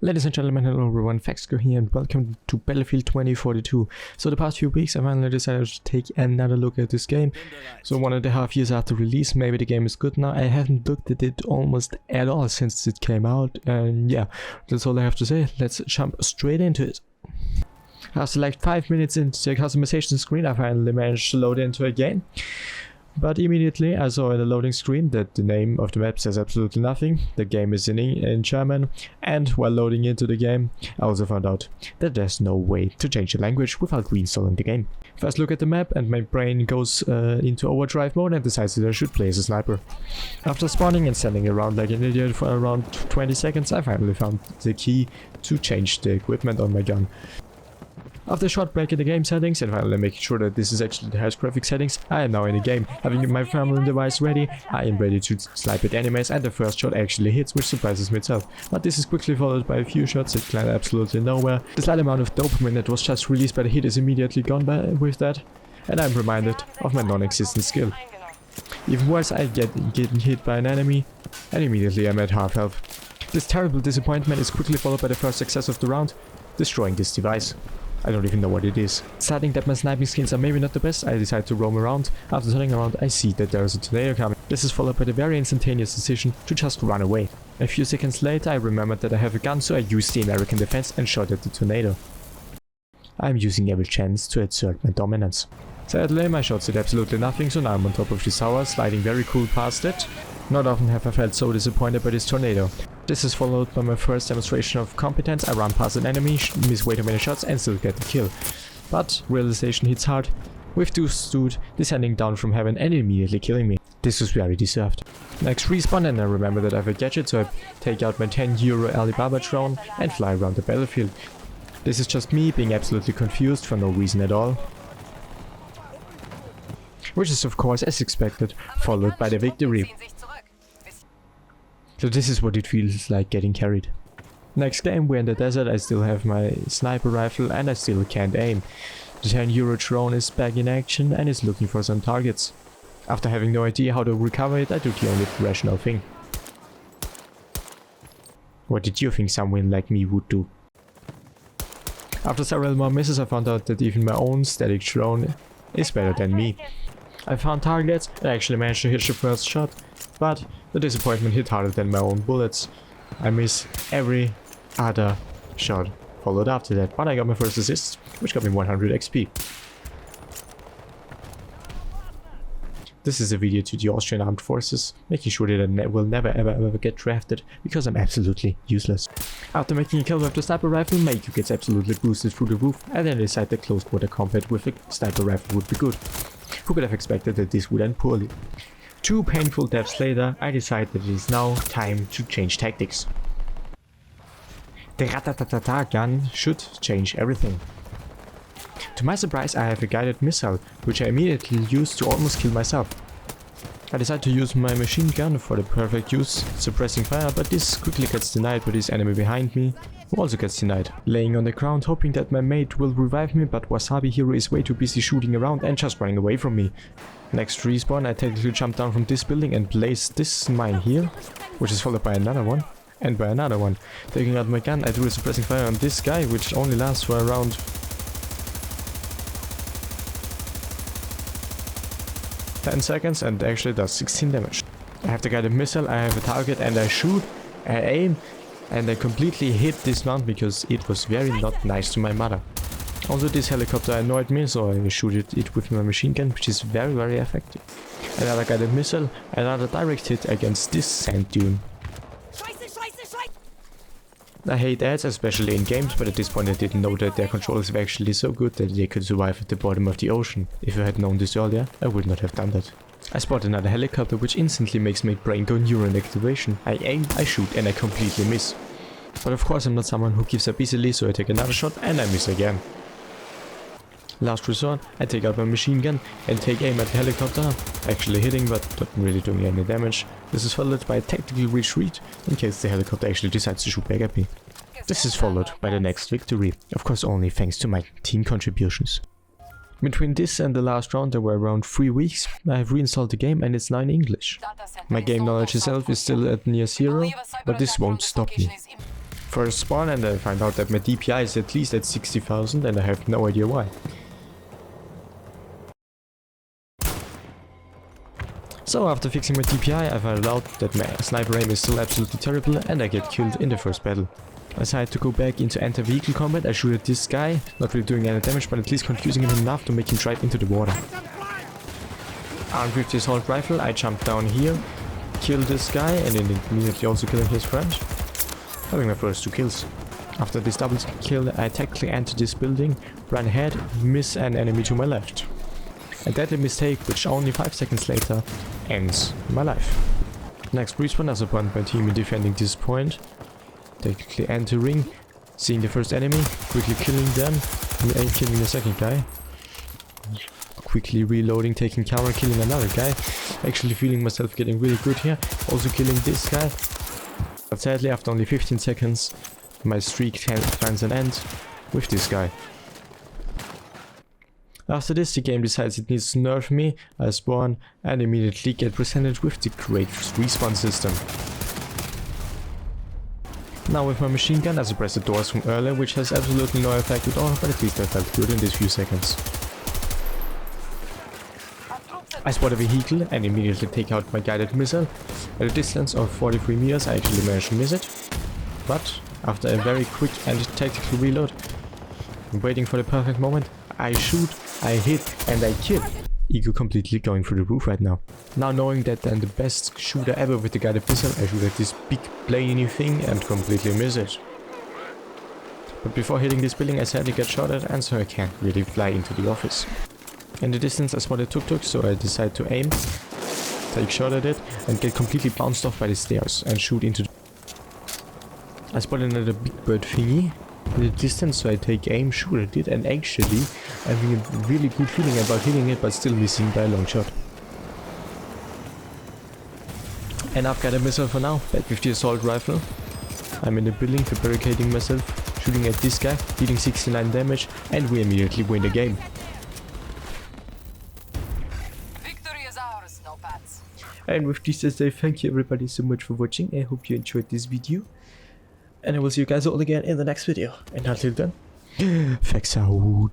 Ladies and gentlemen, hello everyone, Fexgo here and welcome to Battlefield 2042. So the past few weeks I finally decided to take another look at this game. So 1.5 years after release, maybe the game is good now. I haven't looked at it almost at all since it came out, and yeah, that's all I have to say. Let's jump straight into it. After like 5 minutes into the customization screen, I finally managed to load into a game. But immediately I saw in the loading screen that the name of the map says absolutely nothing. The game is in German, and while loading into the game I also found out that there's no way to change the language without reinstalling the game. First look at the map and my brain goes into overdrive mode and decides that I should play as a sniper. After spawning and standing around like an idiot for around 20 seconds, I finally found the key to change the equipment on my gun. After a short break in the game settings and finally making sure that this is actually the highest graphic settings, I am now in the game. Having my thermal device ready, I am ready to snipe at enemies, and the first shot actually hits, which surprises me itself. But this is quickly followed by a few shots that land absolutely nowhere. The slight amount of dopamine that was just released by the hit is immediately gone with that, and I'm reminded of my non-existent skill. Even worse, I get getting hit by an enemy, and immediately I'm at half health. This terrible disappointment is quickly followed by the first success of the round, destroying this device. I don't even know what it is. Deciding that my sniping skills are maybe not the best, I decide to roam around. After turning around, I see that there is a tornado coming. This is followed by the very instantaneous decision to just run away. A few seconds later, I remembered that I have a gun, so I used the American defense and shot at the tornado. I'm using every chance to assert my dominance. Sadly, my shots did absolutely nothing, so now I'm on top of this tower, sliding very cool past it. Not often have I felt so disappointed by this tornado. This is followed by my first demonstration of competence. I run past an enemy, miss way too many shots and still get the kill. But realization hits hard, with this dude descending down from heaven and immediately killing me. This was very deserved. Next respawn, and I remember that I have a gadget, so I take out my €10 Alibaba drone and fly around the battlefield. This is just me being absolutely confused for no reason at all. Which is of course as expected, followed by the victory. So this is what it feels like getting carried. Next game, we're in the desert. I still have my sniper rifle and I still can't aim. The €10 drone is back in action and is looking for some targets. After having no idea how to recover it, I do the only rational thing. What did you think someone like me would do? After several more misses, I found out that even my own static drone is better than me. I found targets and I actually managed to hit the first shot, but the disappointment hit harder than my own bullets. I miss every other shot followed after that, but I got my first assist, which got me 100 XP. This is a video to the Austrian Armed Forces, making sure that I will never ever get drafted, because I'm absolutely useless. After making a kill with the sniper rifle, my EQ gets absolutely boosted through the roof, and then I decide that close quarter combat with a sniper rifle would be good. Who could have expected that this would end poorly? 2 painful deaths later, I decide that it is now time to change tactics. The Ratatatata gun should change everything. To my surprise, I have a guided missile, which I immediately use to almost kill myself. I decide to use my machine gun for the perfect use, suppressing fire, but this quickly gets denied by this enemy behind me, who also gets denied. Laying on the ground, hoping that my mate will revive me, but Wasabi Hero is way too busy shooting around and just running away from me. Next respawn, I technically jump down from this building and place this mine here, which is followed by another one, and by another one. Taking out my gun, I do a suppressing fire on this guy, which only lasts for around 10 seconds and actually does 16 damage. I have the guided missile, I have a target and I shoot, I aim, and I completely hit this mount because it was very not nice to my mother. Also this helicopter annoyed me, so I shoot it with my machine gun, which is very effective. Another guided missile, another direct hit against this sand dune. I hate ads, especially in games, but at this point I didn't know that their controls were actually so good that they could survive at the bottom of the ocean. If I had known this earlier, I would not have done that. I spot another helicopter, which instantly makes my brain go neuron activation. I aim, I shoot, and I completely miss. But of course I'm not someone who gives up easily, so I take another shot and I miss again. Last resort, I take out my machine gun and take aim at the helicopter, actually hitting but not really doing any damage. This is followed by a tactical retreat, in case the helicopter actually decides to shoot back at me. This is followed by the next victory, of course only thanks to my team contributions. Between this and the last round there were around 3 weeks. I have reinstalled the game and it's now in English. My game knowledge itself is still at near zero, but this won't stop me. first spawn and I find out that my DPI is at least at 60,000 and I have no idea why. So after fixing my DPI, I found out that my sniper aim is still absolutely terrible and I get killed in the first battle. I decided to go back into anti-vehicle combat. I shoot at this guy, not really doing any damage, but at least confusing him enough to make him drive into the water. Armed with the assault rifle, I jump down here, kill this guy and then immediately also killing his friend, having my first 2 kills. After this double kill, I tactically enter this building, run ahead, miss an enemy to my left. A deadly mistake which only 5 seconds later ends my life. Next respawn as upon my team in defending this point, tactically entering, seeing the first enemy, quickly killing them, and killing the second guy. Quickly reloading, taking cover, killing another guy. Actually feeling myself getting really good here. Also killing this guy. But sadly after only 15 seconds, my streak finds an end with this guy. After this, the game decides it needs to nerf me, I spawn, and immediately get presented with the great respawn system. Now with my machine gun I suppress the doors from earlier, which has absolutely no effect at all, but at least I felt good in these few seconds. I spot a vehicle and immediately take out my guided missile. At a distance of 43 meters I actually managed to miss it, but after a very quick and tactical reload, waiting for the perfect moment, I shoot, I hit and I kill. Ego completely going through the roof right now. Now knowing that I'm the best shooter ever with the guided missile, I shoot at this big plainy thing and completely miss it. But before hitting this building I sadly get shot at and so I can't really fly into the office. In the distance I spot a tuk-tuk, so I decide to aim, take shot at it and get completely bounced off by the stairs and shoot into the... I spot another big bird thingy in the distance, so I take aim, shoot at it, and actually having a really good feeling about hitting it but still missing by a long shot. And I've got a missile for now, back with the assault rifle. I'm in the building, barricading myself, shooting at this guy, dealing 69 damage, and we immediately win the game. Victory is ours, no pats. And with this I say thank you everybody so much for watching. I hope you enjoyed this video. And I will see you guys all again in the next video. And until then, Fexgo.